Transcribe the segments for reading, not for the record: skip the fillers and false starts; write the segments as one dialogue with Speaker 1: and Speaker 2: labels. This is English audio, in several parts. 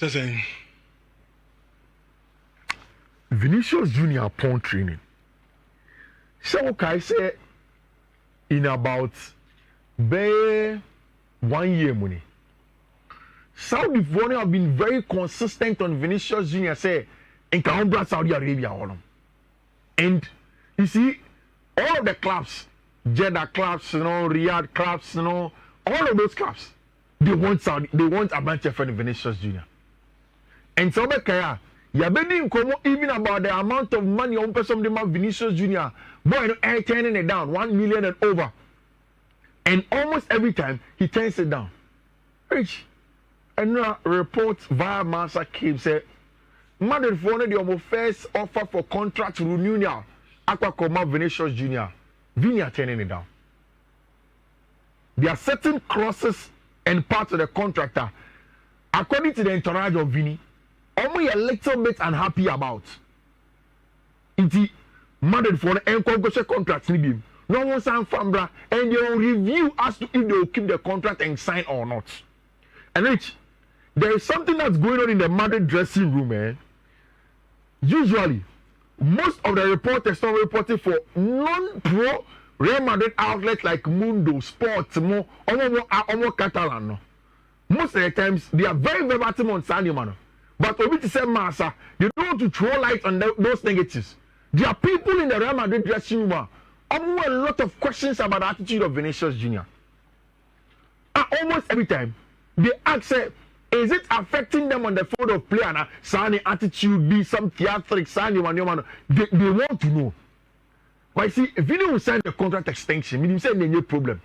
Speaker 1: Saying
Speaker 2: Vinicius Jr. upon training. So okay, say in about 1 year money. Saudi have been very consistent on Vinicius Jr. say in Colombia, Saudi Arabia, and you see all of the clubs, Jeddah clubs, Riyadh clubs, all of those clubs, they want a bunch of Vinicius Jr. And so okay, even about the amount of money on person Vinicius Jr. Boy, turning it down 1 million and over, and almost every time he turns it down. Rich, and reports via Massa came say Madrid for the first offer for contract renewal. Aquacoma Vinicius Jr. Vini are turning it down. There are certain clauses and parts of the contractor, according to the entourage of Vini, only a little bit unhappy about. Inti Madrid for the encourage contract no one sign Fambra, and they will review as to if they will keep the contract and sign or not. And Rich, there is something that's going on in the Madrid dressing room, eh? Usually, most of the reporters are reporting for non-pro Real Madrid outlets like Mundo, Sports, Omo Catalan. Most of the times, they are very verbatim on Sadio Mane. But Obi to say Massa, they don't want to throw light on those negatives. There are people in the Real Madrid dressing room a lot of questions about the attitude of Vinicius Jr. Almost every time, they ask, is it affecting them on the field of play? And Sani attitude be some theatric, Sani man, they want to know. But you see, if you don't sign the contract extension, meaning say no problem.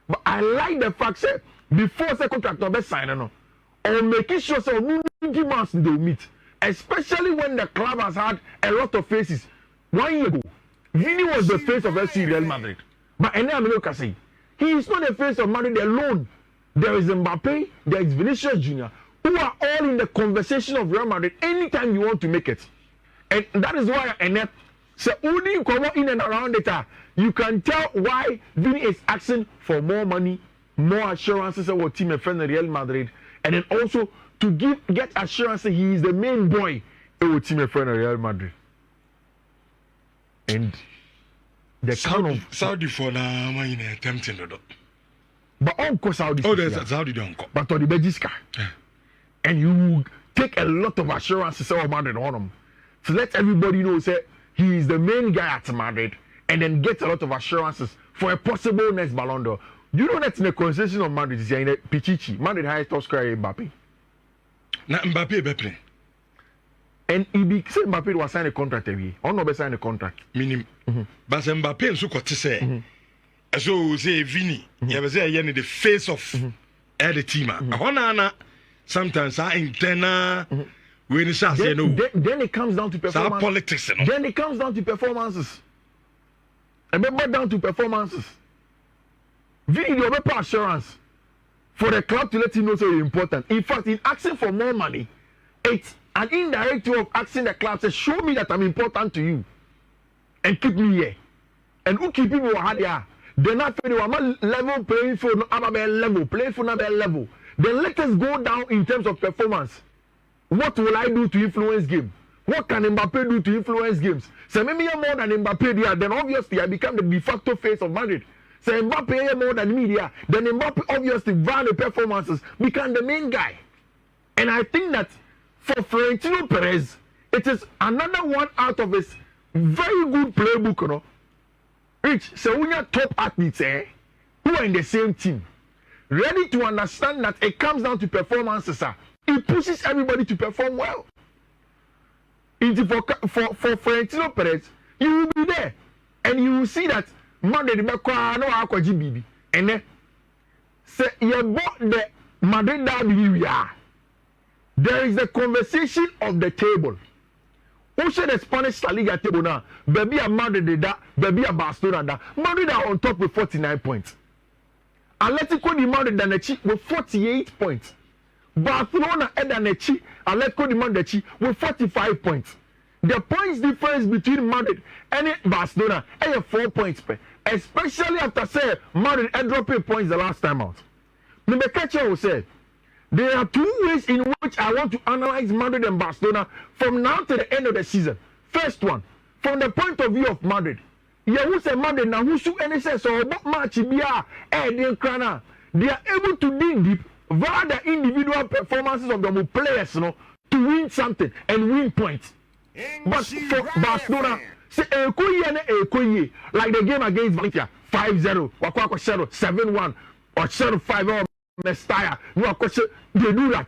Speaker 2: But I like the fact that before the contract not be signed, or making sure so no months they meet, especially when the club has had a lot of faces. 1 year ago, Vini was the face of FC Real Madrid. But I can say he is not the face of Madrid alone. There is Mbappe, there is Vinicius Jr., who are all in the conversation of Real Madrid anytime you want to make it. And that is why say only come in and around it. You can tell why Vini is asking for more money, more assurances of what team and friend Real Madrid, and then also to get assurance that he is the main boy of team and friend Real Madrid. And the
Speaker 1: Saudi for now, man, attempting to do.
Speaker 2: But Uncle Saudi.
Speaker 1: Oh, there's Saudi don't go.
Speaker 2: But on the Bejiska. And you take a lot of assurances of Madrid on him. To let everybody know say he is the main guy at Madrid, and then get a lot of assurances for a possible next Ballon d'Or. You know that's in the conversation of Madrid is in Pichichi. Madrid highest top scorer Mbappe.
Speaker 1: Na Mbappe be playing.
Speaker 2: And he be say Mbappe was sign a contract every. Or no be sign a contract.
Speaker 1: Minimum. But Mbappe nso kwoti say. So say Vini, you say you the face of the team. Sometimes I internal when it's say no.
Speaker 2: Then it comes down to performance.
Speaker 1: Politics.
Speaker 2: Then it comes down to performances. Remember down to performances. Vini the other assurance for the club to let him know so important. In fact, in asking for more money, it's an indirect way of asking the club to show me that I'm important to you and keep me here. And who keep people had there? They're not feeling I'm level playing for I'm a level, playing for another level. Then let us go down in terms of performance. What will I do to influence game? What can Mbappe do to influence games? So maybe more than Mbappe there, then obviously I become the de facto face of Madrid. So Mbappe more than me there, then Mbappe obviously via the performances become the main guy. And I think that for Florentino Perez, it is another one out of his very good playbook, you know. Rich, so when you're top athletes, who are in the same team, ready to understand that it comes down to performances, it pushes everybody to perform well. For Florentino Perez, you will be there, and you will see that Madrid no and then say you bought the Madrid derby we are. There is a conversation of the table. Who said the Spanish La Liga table now? Baby a Madrid da, baby a Barcelona da. Madrid are on top with 49 points. Atletico de Madrid and Echi with 48 points. Barcelona and Echi, Atletico de Madrid with 45 points. The points difference between Madrid and Barcelona is 4 points per. Especially after say Madrid dropping points the last time out. Number catcher will say There are two ways in which I want to analyze Madrid and Barcelona from now to the end of the season. First one, from the point of view of Madrid. You say Madrid now who should any say so about match they are able to dig deep via the individual performances of the players, to win something and win points. But for Barcelona, say like the game against Valencia, 5-0, 7-1, or 0-5 or Mestalla, they do that.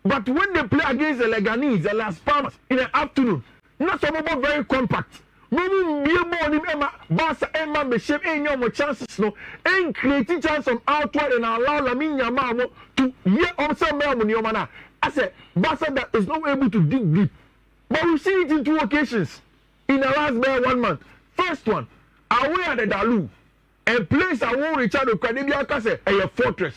Speaker 2: But when they play against the Leganese, the Las Palmas in the afternoon, not so very compact. No be more Barca Emma be shape any more chances no and creating chance from outward and allow Lamine Yamal to also I said Barca that is not able to dig deep. But we've seen it in two occasions in the last 1 month. First one, away at the Dalu, a place I won't return to Cadibia Case, a fortress.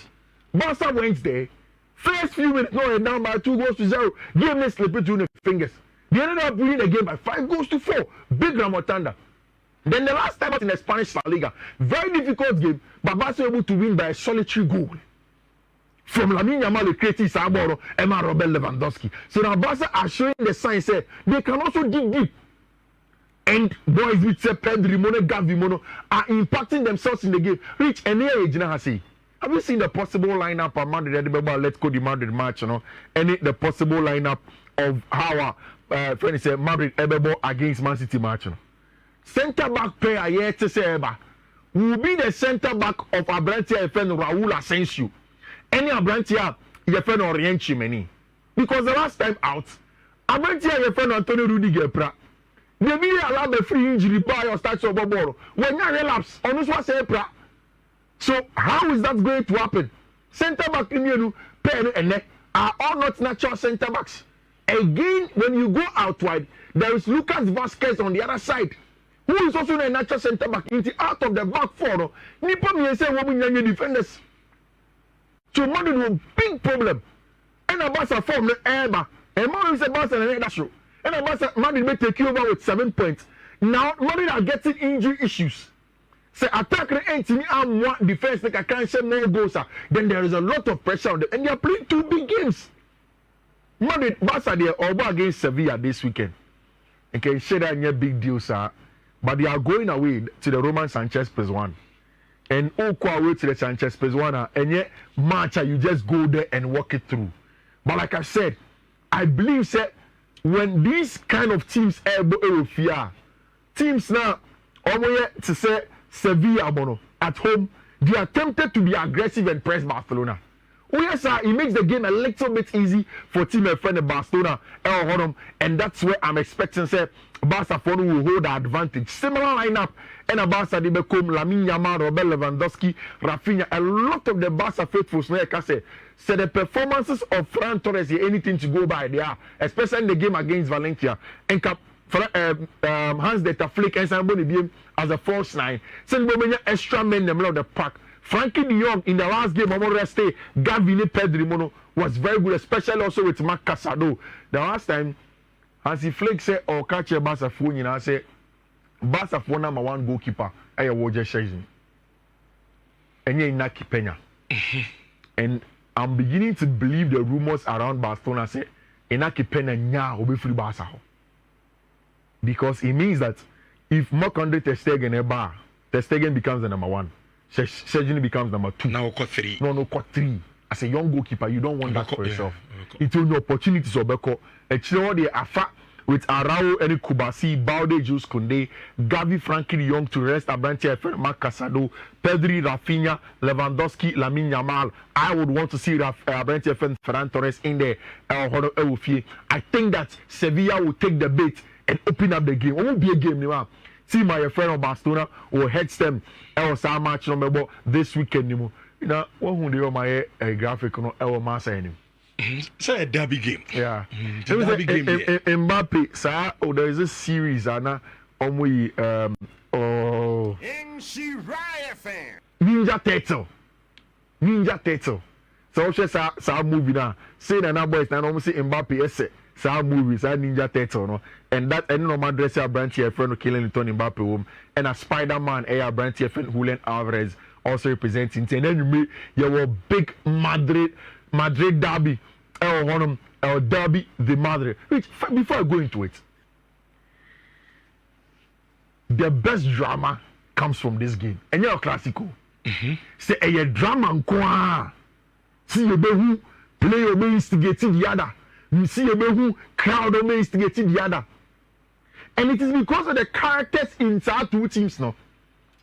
Speaker 2: Barca went there. First few minutes, no, down by 2-0. Game me slip between the fingers. They ended up winning the game by 5-4. Big Ramotanda. Then the last time out in the Spanish La Liga, very difficult game, but Barca were able to win by a solitary goal. From Lamine Yamal, creating Saboro, Emma Robert Lewandowski. So now Barca are showing the signs that they can also dig deep. And boys with Pedri, Mono, Gavi, Mono are impacting themselves in the game. Rich and age now say. Have you seen the possible lineup of Madrid? Let's go the Madrid match, Any the possible lineup of how friend say Madrid against Man City match. Centre back player yet to say will be the centre back of Abrantia friend Raul Asensio. Any Abrantia your friend Orienchi many. Because the last time out, Abrantia your friend Antonio Rudiger pra. They really allowed the free injury by your statue of ball. When you relapse, on this was a pra. So how is that going to happen? Centre back in you pen and neck are all not natural centre backs. Again, when you go out wide, there is Lucas Vasquez on the other side, who is also a natural centre back out of the back four. Nipa me say woman young defenders. So Madrid will big problem. And a Barca form the Emma. And Madrid is a Barca and that's true. And a Barca Madrid may take you over with 7 points. Now Madrid are getting injury issues. Say attack the end to me and one defense like I can't say more goals. Then there is a lot of pressure on them. And they are playing 2 big games. Madrid, Barca they are against Sevilla this weekend. And can share that in big deal, sir. But they are going away to the Roman Sanchez +1. And Oko away to the Sanchez +1. And yet, match, you just go there and walk it through. But like I said, I believe that when these kind of teams are teams now, to say Sevilla at home, they are tempted to be aggressive and press Barcelona. Oh yes, sir, it makes the game a little bit easy for team friend Barcelona, and that's where I'm expecting say Barca will hold the advantage. Similar lineup, and Barca they become Lamine Yamal, Robert Lewandowski, Rafinha. A lot of the Barca faithfuls, like I say the performances of Ferran Torres here, anything to go by there, especially in the game against Valencia. And Hans Deta Flick and somebody game as a false 9. Send extra men in the middle of the park. Frankie de Jong in the last game, Gavi Pedri Mono was very good, especially also with Marc Casado. The last time, Hansi Flick said, or catch a Barca phone, I say, Barca phone number 1 goalkeeper, I was just chasing. And you're not Pena. And I'm beginning to believe the rumors around Barcelona say, Inaki Pena nya will be free Barca. Because it means that if Marc-Andre Ter Stegen Ter Stegen becomes the number 1. Sergio becomes number 2.
Speaker 1: Now got 3.
Speaker 2: No, got 3. As a young goalkeeper, you don't want that for yourself. It will be opportunities of Beko. And you know what they are with Arao, Eric Kubasi, Balde, Jules Koundé, Gavi, Frankie de Jong to rest Abrantia, Marc Casado, Pedri, Rafinha, Lewandowski, Lamine Yamal. I would want to see Abrantia, Ferran Torres in there. I think that Sevilla will take the bait and open up the game. It won't be a game now. See my friend of Barcelona will head them else our match number this weekend. You know, what do my graphic on our mass anymore?
Speaker 1: It's a derby game.
Speaker 2: Yeah.
Speaker 1: It's a derby game.
Speaker 2: Mbappe, sir, there is a series, Anna, on we Ninja Turtle. So say movie now. Say that boys now almost say Mbappe essay. Say movies, Ninja Turtle, no. And that any normal dress a brand here friend killing Tony Mbappe home. And a Spider-Man a brand here friend Julian Alvarez also representing. And then you make your big Madrid Madrid derby, El derby the Madrid. Which, before I go into it, the best drama comes from this game. And you're a classical. Say a drama nkwa. See you be who player may instigate the other. You see you be who crowd may instigate the other. And it is because of the characters inside two teams now.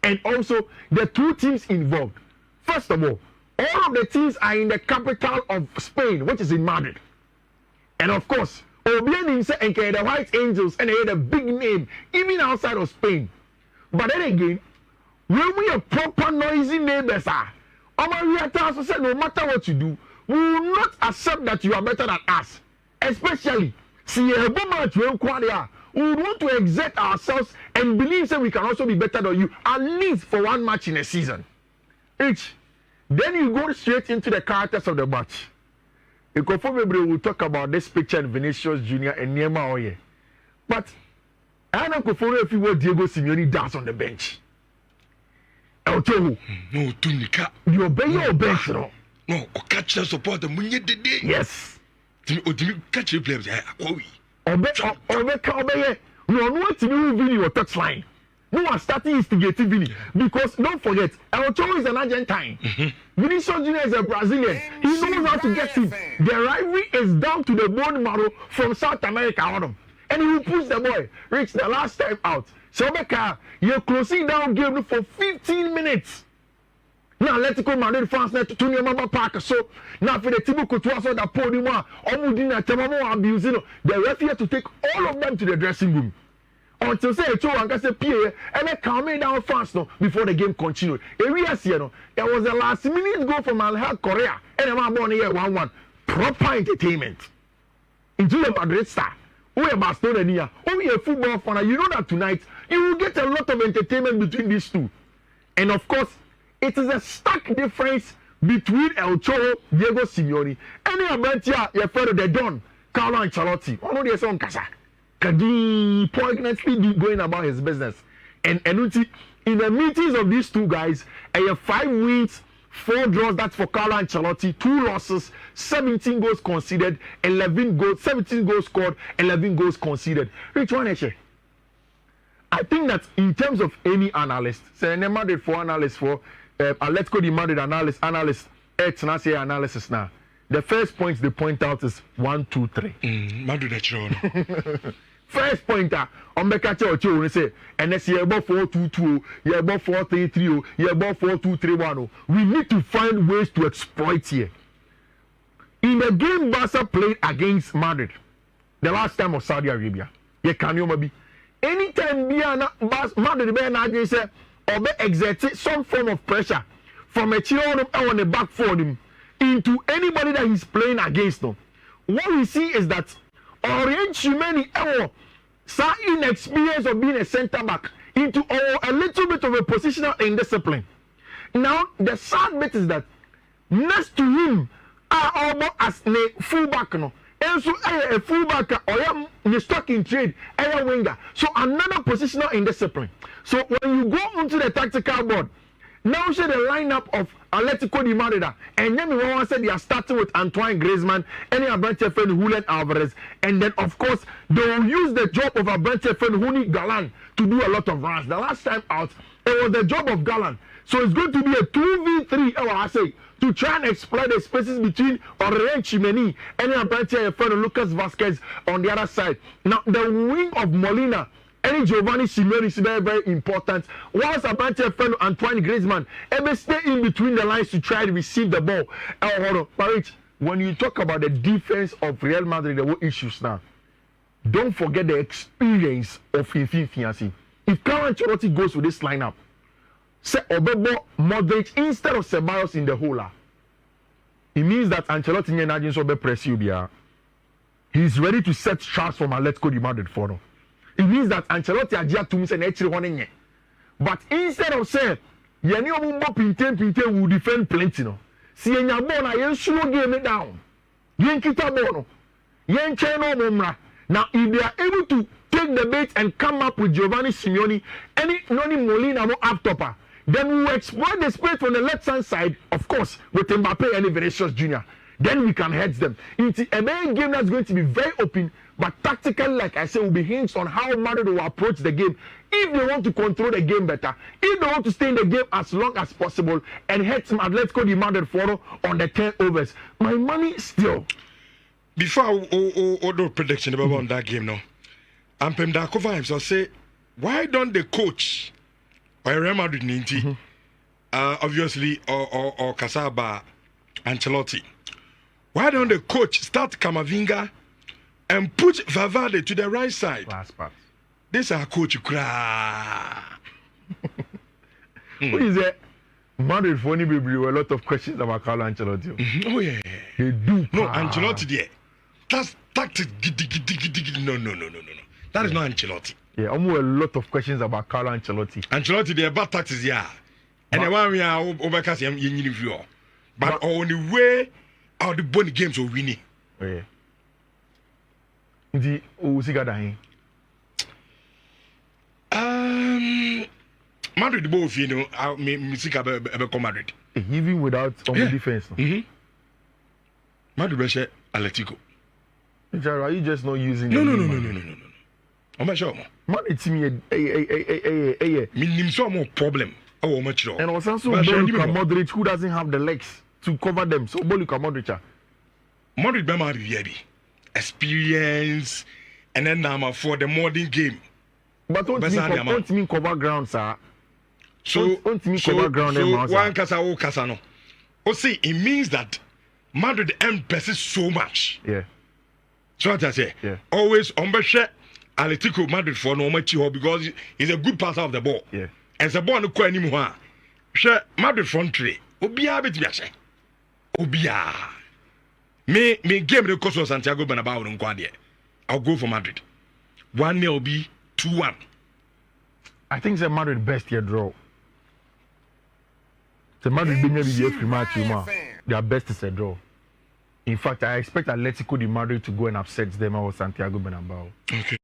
Speaker 2: And also the two teams involved. First of all of the teams are in the capital of Spain, which is in Madrid. And of course, Obianim say and the White Angels and they had a big name even outside of Spain. But then again, when we are proper noisy neighbors we also say no matter what you do, we will not accept that you are better than us. Especially see a match we would want to exert ourselves and believe that we can also be better than you, at least for one match in a season. Then you go straight into the characters of the match. Ikofobebere will talk about this picture in Vinicius Jr. and Niema Oye. But I don't know if you were Diego Simeone does on the bench.
Speaker 1: No, Tunica.
Speaker 2: You obey your bench, no?
Speaker 1: No, catch the support the Munye de. Yes. To catch your players.
Speaker 2: Obey. No, what to do video touchline. No one starting instigating Vini. Because don't forget, El Cholo is an Argentine. Vinicius Jr. is a Brazilian. He knows how to get him. The rivalry is down to the bone marrow from South America. And he will push the boy. Reach the last time out. So you're closing down game for 15 minutes. Now Atletico Madrid fans net to Mamba Park. So now for the Tibu Couture that podium, Omudina Tamamo abusing the referee to take all of them to the dressing room. Until say Cho and say Pierre and then calming down fast no before the game continued. There was a last minute goal from Al Korea and a man born here 1-1. Proper entertainment. Into the Madrid star. We are Barcelona near. We are football fan. You know that tonight you will get a lot of entertainment between these two. And of course, it is a stark difference between El Cholo, Diego Simeone, and the Abentia, your friend the Don, Carlo Ancelotti. One of the song Casa. Kadi poignantly going about his business. And in the meetings of these two guys, and you 5 wins, 4 draws, that's for Carlo Ancelotti, 2 losses, 17 goals conceded, 17 goals scored, 11 goals conceded. Which one is it? I think that in terms of any analyst, say Madrid for analyst for Atletico de Madrid analyst, analysis now. The first point they point out is 1, 2, 3.
Speaker 1: Madrid
Speaker 2: First pointer, on the catcher or two, say, and let's see about 4-2-2, you're about 4-3-3, you're about 4-2-3-1. We need to find ways to exploit here. In the game Barca played against Madrid, the last time of Saudi Arabia, you can maybe anytime Madrid be say or be exert some form of pressure from a children on the back for him into anybody that he's playing against them. What we see is that Orange many inexperience of being a center back into a little bit of a positional indiscipline. Now the sad bit is that next to him are almost as a fullback no. And so a fullback or a stock in trade, a winger. So another positional indiscipline. So when you go onto the tactical board, now show the lineup of Atletico de Madrid, and then we want to say they are starting with Antoine Griezmann, and Abrante friend Julian Alvarez, and then of course they will use the job of Abrante friend Huni Galan to do a lot of runs. The last time out, it was the job of Galan. So it's going to be a 2v3, I say, to try and exploit the spaces between Orange Chimeni and Abrante friend Lucas Vasquez on the other side. Now the wing of Molina and Giovanni Simeone is very, very important. Whilst Abrante friend Antoine Griezmann, stay in between the lines to try to receive the ball. But when you talk about the defense of Real Madrid, there were issues now. Don't forget the experience of Fiifi. If Carlo Ancelotti goes with this lineup, say Obebo Modric instead of Ceballos in the hole, it means that Ancelotti will press you. He's ready to set traps from Atletico de Madrid for them. It means that Ancelotti ajia to me say actually one. But instead of saying yeni omumbo pinte will defend plenty no. Si enya ball na yen slow game it down. Yen kita ball no. Yen cheno omumra. Now if they are able to take the bait and come up with Giovanni Simeone, any Noni Molina no up topper, then we will exploit the space from the left hand side, of course, with Mbappe and Vinicius Jr. then we can hurt them. It's a main game that's going to be very open, but tactically, like I said, will be hinged on how Madrid will approach the game. If they want to control the game better, if they want to stay in the game as long as possible and hurt some Atletico de Madrid follow on the turnovers, my money still.
Speaker 1: Before I do prediction about that game, no, I'm Pemdako vibes. I'll say, why don't the coach or Real Madrid Ninti, obviously, or Casaba, Ancelotti, why don't the coach start Camavinga and put Valverde to the right side?
Speaker 2: Last part.
Speaker 1: This is our coach.
Speaker 2: Who is it? Madrid funny baby. A lot of questions about Carlo Ancelotti.
Speaker 1: Oh yeah.
Speaker 2: They do.
Speaker 1: No, Ancelotti there. That's tactics. No. That is not Ancelotti.
Speaker 2: Yeah, almost a lot of questions about Carlo Ancelotti.
Speaker 1: Ancelotti there about tactics, yeah. And the one we are overcast him in review. But on the way out the bonny games are winning.
Speaker 2: Yeah. The Usigadahin.
Speaker 1: Madrid both, you know, music about Madrid.
Speaker 2: Even without on the defense.
Speaker 1: Madrid Beshe Atletico.
Speaker 2: Are you just not using
Speaker 1: No. I'm not sure.
Speaker 2: Madrid team
Speaker 1: Minim some more problem. Oh, much
Speaker 2: and also Modric who doesn't have the legs to cover them. So Boluka Modric.
Speaker 1: Madrid be Madrid experience and then now for the modern game.
Speaker 2: But don't mean cover ground, sir.
Speaker 1: So
Speaker 2: cover ground
Speaker 1: one casa no. Oh, see, it means that Madrid emphasis so much.
Speaker 2: Yeah.
Speaker 1: So what I say,
Speaker 2: yeah.
Speaker 1: Always on Beshe Atletico Madrid for no much because he's a good passer of the ball.
Speaker 2: Yeah.
Speaker 1: And the ball no kwa anymore. She Madrid front three. Obia bit biase. Obia. Me game the course of Santiago Bernabeu on Quadia. I'll go for Madrid. 1-0 be 2-1.
Speaker 2: I think the Madrid best year draw. The Madrid being maybe every match their best is a draw. In fact, I expect Atletico de Madrid to go and upset them over Santiago Bernabeu.
Speaker 1: Okay.